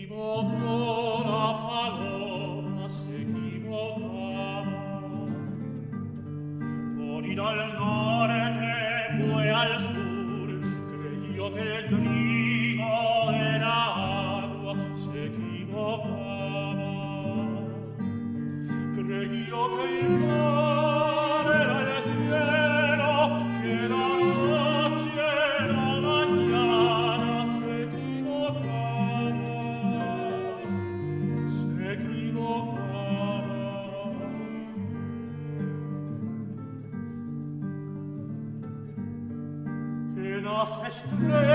equivocó la paloma, se equivocaba. Por ir al norte fue al sur, creyó que el trigo era agua, se equivocaba. Creyó que el mar era el cielo, que la noche era mañana, se equivocaba, se equivocaba. Que las estrellas